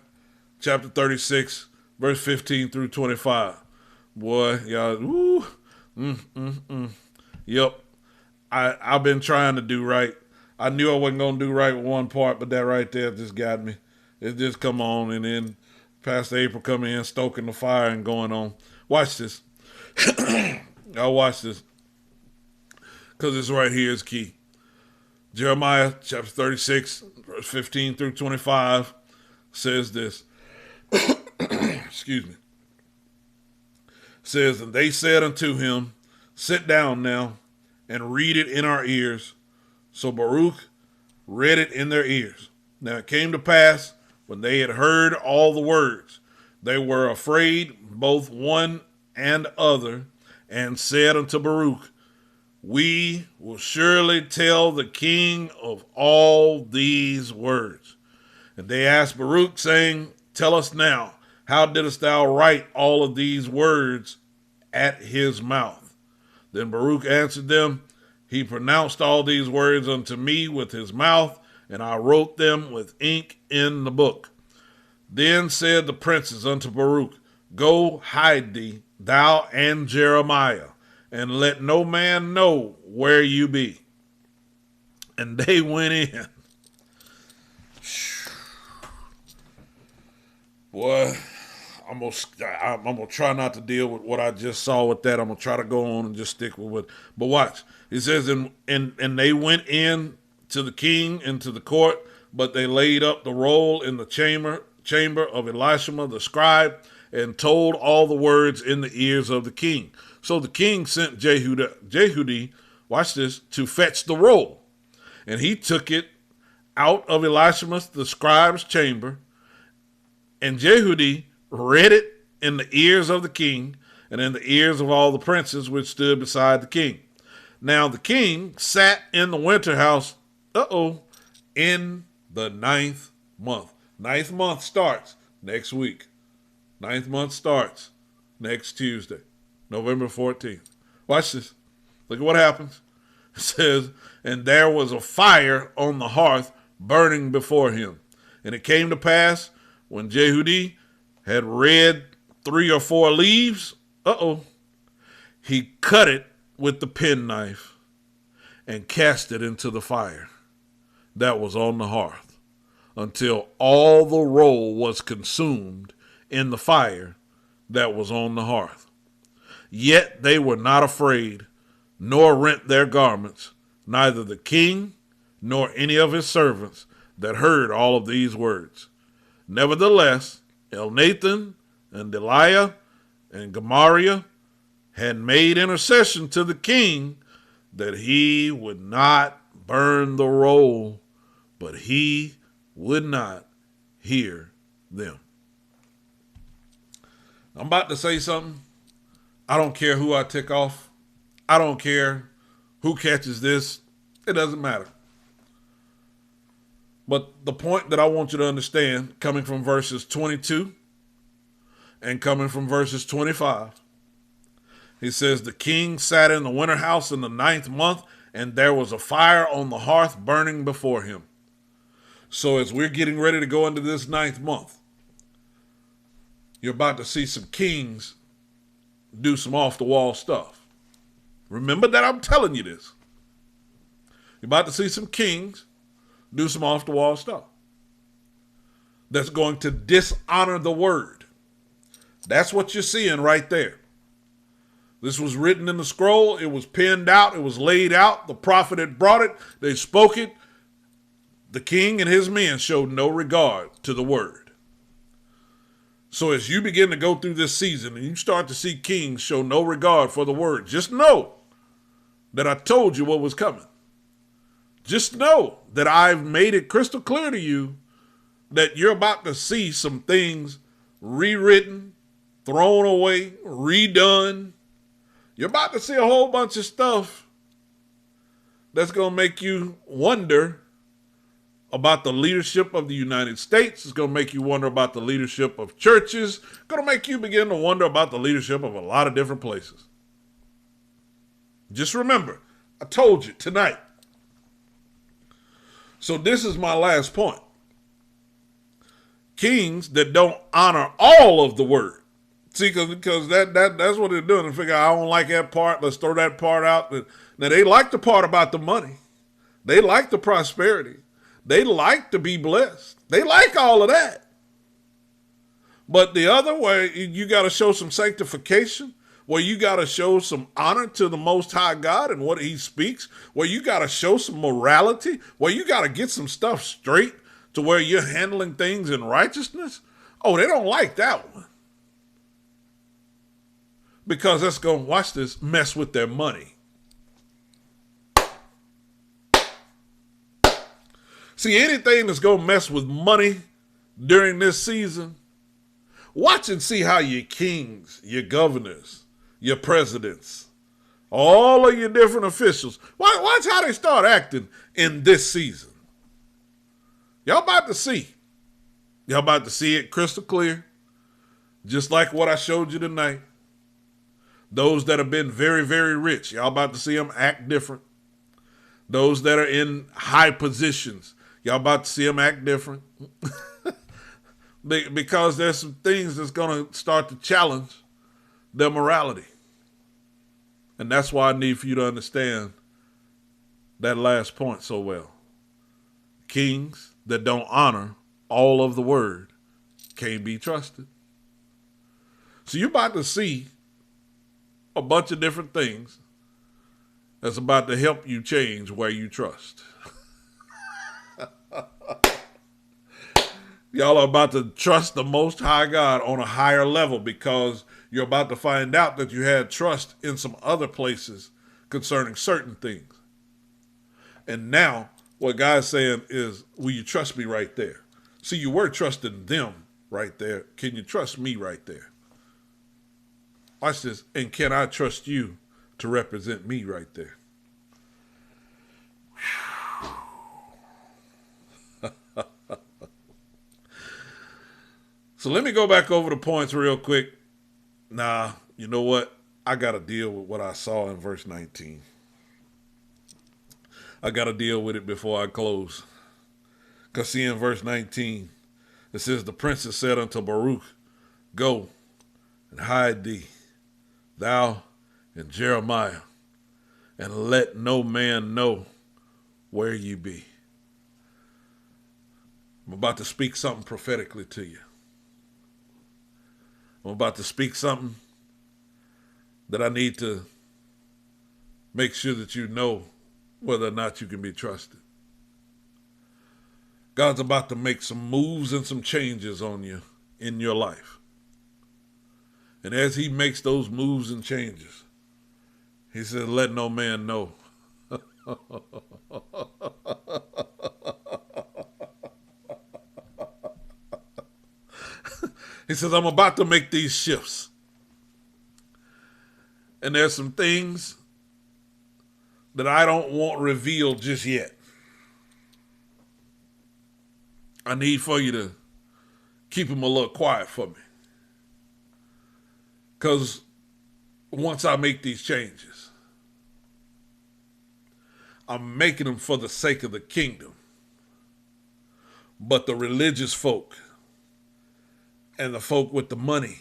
chapter 36, verse 15 through 25. Boy, y'all, woo, Yep, I've been trying to do right. I knew I wasn't going to do right with one part, but that right there just got me. It just come on, and then Pastor April come in, stoking the fire and going on. Watch this. Y'all watch this, because this right here is key. Jeremiah chapter 36, verse 15 through 25 says this. Excuse me. Says, and they said unto him, sit down now and read it in our ears. So Baruch read it in their ears. Now it came to pass, when they had heard all the words, they were afraid, both one and other, and said unto Baruch, we will surely tell the king of all these words. And they asked Baruch, saying, tell us now, how didst thou write all of these words at his mouth? Then Baruch answered them, he pronounced all these words unto me with his mouth, and I wrote them with ink in the book. Then said the princes unto Baruch, go hide thee, thou and Jeremiah, and let no man know where you be. And they went in. Boy, I'm gonna try not to deal with what I just saw with that. I'm gonna try to go on and just stick with it. But watch. It says, and they went in to the king into the court, but they laid up the roll in the chamber of Elishama the scribe and told all the words in the ears of the king. So the king sent Jehudi, watch this, to fetch the roll. And he took it out of Elishama the scribe's chamber, and Jehudi read it in the ears of the king and in the ears of all the princes which stood beside the king. Now the king sat in the winter house, in the 9th month. 9th month starts next week. 9th month starts next Tuesday, November 14th. Watch this. Look at what happens. It says, and there was a fire on the hearth burning before him. And it came to pass, when Jehudi had read 3 or 4 leaves, he cut it with the penknife and cast it into the fire that was on the hearth, until all the roll was consumed in the fire that was on the hearth. Yet they were not afraid, nor rent their garments, neither the king nor any of his servants that heard all of these words. Nevertheless, Elnathan and Deliah and Gemariah had made intercession to the king that he would not burn the roll, but he would not hear them. I'm about to say something. I don't care who I tick off. I don't care who catches this. It doesn't matter. But the point that I want you to understand, coming from verses 22 and coming from verses 25, he says, the king sat in the winter house in the 9th month, and there was a fire on the hearth burning before him. So as we're getting ready to go into this 9th month, you're about to see some kings do some off-the-wall stuff. Remember that I'm telling you this. You're about to see some kings do some off-the-wall stuff that's going to dishonor the word. That's what you're seeing right there. This was written in the scroll. It was penned out. It was laid out. The prophet had brought it. They spoke it. The king and his men showed no regard to the word. So as you begin to go through this season and you start to see kings show no regard for the word, just know that I told you what was coming. Just know that I've made it crystal clear to you that you're about to see some things rewritten, thrown away, redone. You're about to see a whole bunch of stuff that's going to make you wonder about the leadership of the United States. It's going to make you wonder about the leadership of churches. It's going to make you begin to wonder about the leadership of a lot of different places. Just remember, I told you tonight. So this is my last point. Kings that don't honor all of the word. See, because that's what they're doing. They figure, I don't like that part. Let's throw that part out. Now, they like the part about the money. They like the prosperity. They like to be blessed. They like all of that. But the other way, you got to show some sanctification, where you got to show some honor to the Most High God and what he speaks, where you got to show some morality, where you got to get some stuff straight to where you're handling things in righteousness. Oh, they don't like that one. Because that's going to, watch this, mess with their money. See, anything that's going to mess with money during this season, watch and see how your kings, your governors, your presidents, all of your different officials, watch how they start acting in this season. Y'all about to see. Y'all about to see it crystal clear, just like what I showed you tonight. Those that have been very, very rich, y'all about to see them act different. Those that are in high positions, y'all about to see them act different. Because there's some things that's going to start to challenge their morality. And that's why I need for you to understand that last point so well. Kings that don't honor all of the word can't be trusted. So you're about to see a bunch of different things that's about to help you change where you trust. Y'all are about to trust the Most High God on a higher level because you're about to find out that you had trust in some other places concerning certain things. And now what God's saying is, will you trust me right there? See, you were trusting them right there. Can you trust me right there? Watch this. And can I trust you to represent me right there? So let me go back over the points real quick. Nah, you know what? I got to deal with what I saw in verse 19. I got to deal with it before I close. Because see, in verse 19, it says, the princess said unto Baruch, go and hide thee, thou and Jeremiah, and let no man know where you be. I'm about to speak something prophetically to you. I'm about to speak something that I need to make sure that you know whether or not you can be trusted. God's about to make some moves and some changes on you in your life. And as he makes those moves and changes, he says, let no man know. He says, I'm about to make these shifts. And there's some things that I don't want revealed just yet. I need for you to keep them a little quiet for me. Because once I make these changes, I'm making them for the sake of the kingdom. But the religious folk and the folk with the money,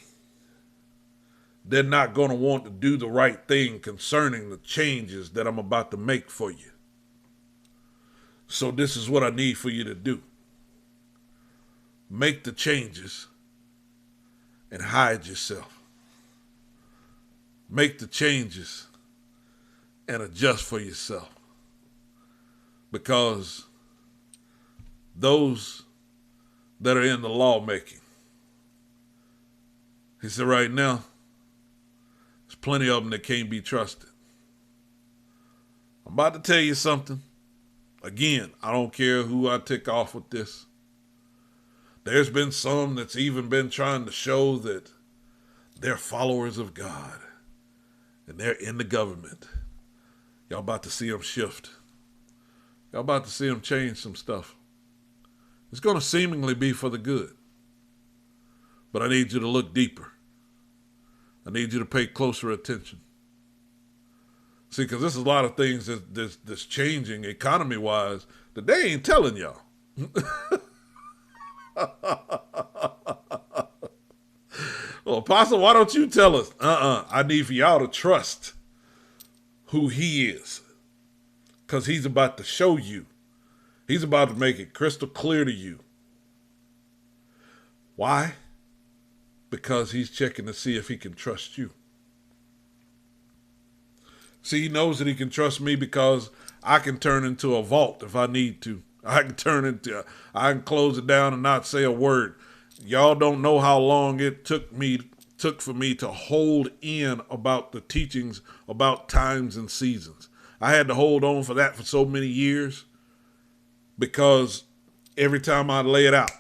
they're not going to want to do the right thing concerning the changes that I'm about to make for you. So this is what I need for you to do. Make the changes and hide yourself. Make the changes and adjust for yourself. Because those that are in the lawmaking, he said right now, there's plenty of them that can't be trusted. I'm about to tell you something. Again, I don't care who I tick off with this. There's been some that's even been trying to show that they're followers of God and they're in the government. Y'all about to see them shift. Y'all about to see them change some stuff. It's going to seemingly be for the good. But I need you to look deeper. I need you to pay closer attention. See, because there's a lot of things that's changing economy-wise that they ain't telling y'all. Well, Apostle, why don't you tell us? I need for y'all to trust who he is. Because he's about to show you. He's about to make it crystal clear to you. Why? Because he's checking to see if he can trust you. See, he knows that he can trust me because I can turn into a vault if I need to. I can close it down and not say a word. Y'all don't know how long it took for me to hold in about the teachings about times and seasons. I had to hold on for that for so many years because every time I lay it out,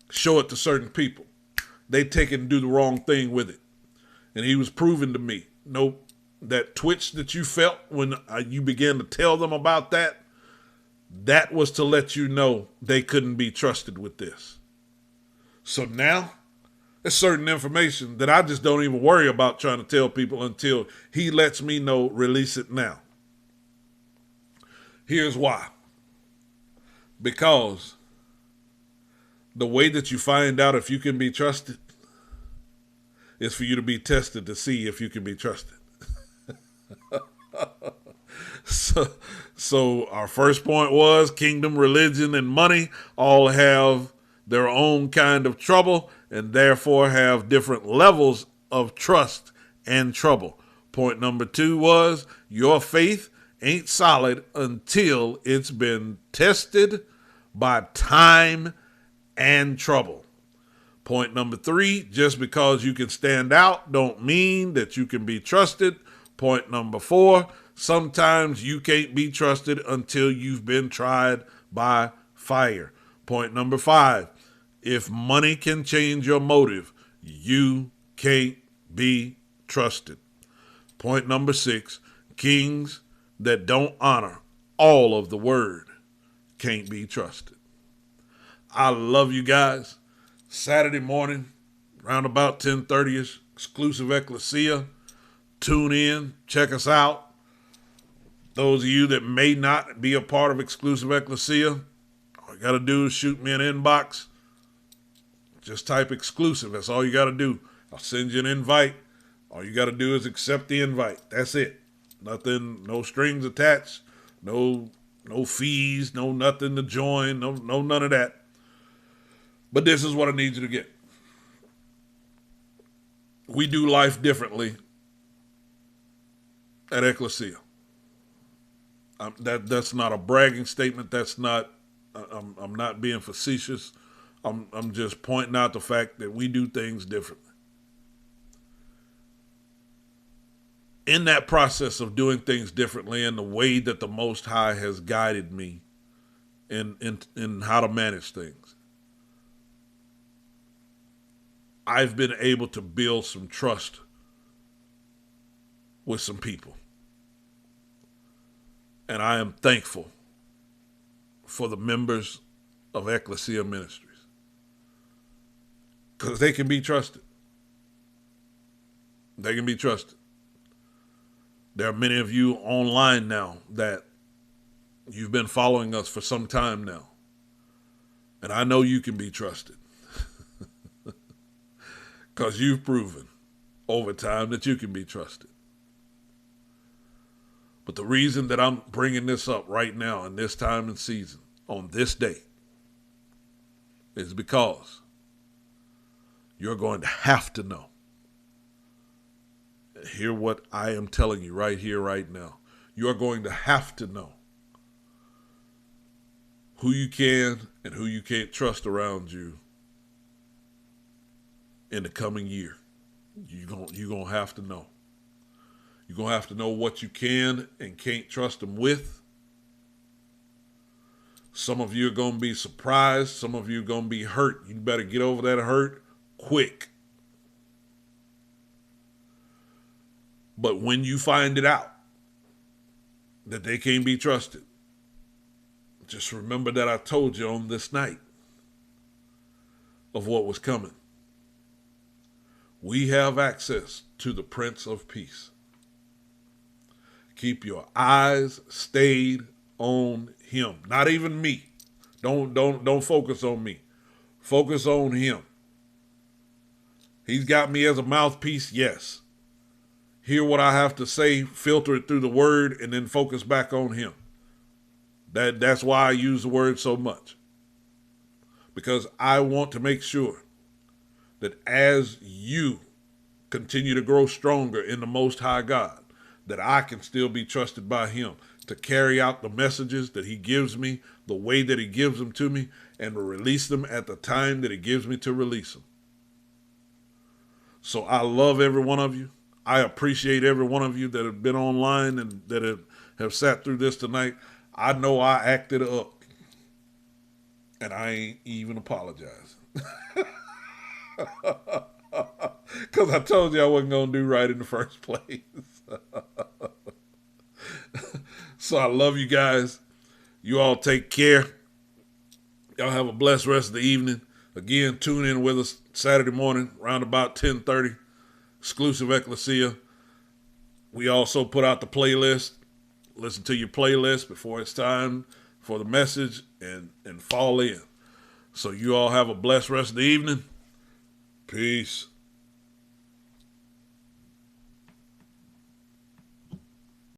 show it to certain people, they take it and do the wrong thing with it. And he was proving to me, nope, that twitch that you felt when you began to tell them about that, that was to let you know they couldn't be trusted with this. So now, there's certain information that I just don't even worry about trying to tell people until he lets me know, release it now. Here's why. Because the way that you find out if you can be trusted is for you to be tested to see if you can be trusted. So our first point was kingdom, religion, and money all have their own kind of trouble and therefore have different levels of trust and trouble. Point number 2 was your faith ain't solid until it's been tested by time and trouble. Point number 3, just because you can stand out don't mean that you can be trusted. Point number 4, sometimes you can't be trusted until you've been tried by fire. Point number 5, if money can change your motive, you can't be trusted. Point number 6, kings that don't honor all of the word can't be trusted. I love you guys. Saturday morning, around about 10:30ish, exclusive Ecclesia. Tune in, check us out. Those of you that may not be a part of exclusive Ecclesia, all you got to do is shoot me an inbox. Just type exclusive. That's all you got to do. I'll send you an invite. All you got to do is accept the invite. That's it. Nothing, no strings attached, no fees, no nothing to join, no none of that. But this is what I need you to get. We do life differently at Ecclesia. That's not a bragging statement. That's not. I'm not being facetious. I'm just pointing out the fact that we do things differently. In that process of doing things differently, and the way that the Most High has guided me in how to manage things, I've been able to build some trust with some people. And I am thankful for the members of Ecclesia Ministries, because they can be trusted. They can be trusted. There are many of you online now that you've been following us for some time now. And I know you can be trusted. Because you've proven over time that you can be trusted. But the reason that I'm bringing this up right now in this time and season, on this day, is because you're going to have to know. Hear what I am telling you right here, right now. You're going to have to know who you can and who you can't trust around you in the coming year. You're going to have to know. You're going to have to know what you can and can't trust them with. Some of you are going to be surprised. Some of you are going to be hurt. You better get over that hurt quick. But when you find it out that they can't be trusted, just remember that I told you on this night of what was coming. We have access to the Prince of Peace. Keep your eyes stayed on him. Not even me. Don't focus on me. Focus on him. He's got me as a mouthpiece, yes. Hear what I have to say, filter it through the word, and then focus back on him. That's why I use the word so much. Because I want to make sure that as you continue to grow stronger in the Most High God, that I can still be trusted by him to carry out the messages that he gives me, the way that he gives them to me, and to release them at the time that he gives me to release them. So I love every one of you. I appreciate every one of you that have been online and that have sat through this tonight. I know I acted up, and I ain't even apologizing. Because I told you I wasn't going to do right in the first place. So I love you guys. You all take care. Y'all have a blessed rest of the evening. Again, tune in with us Saturday morning around about 10:30. Exclusive Ecclesia. We also put out the playlist. Listen to your playlist before it's time for the message and fall in. So you all have a blessed rest of the evening. Peace.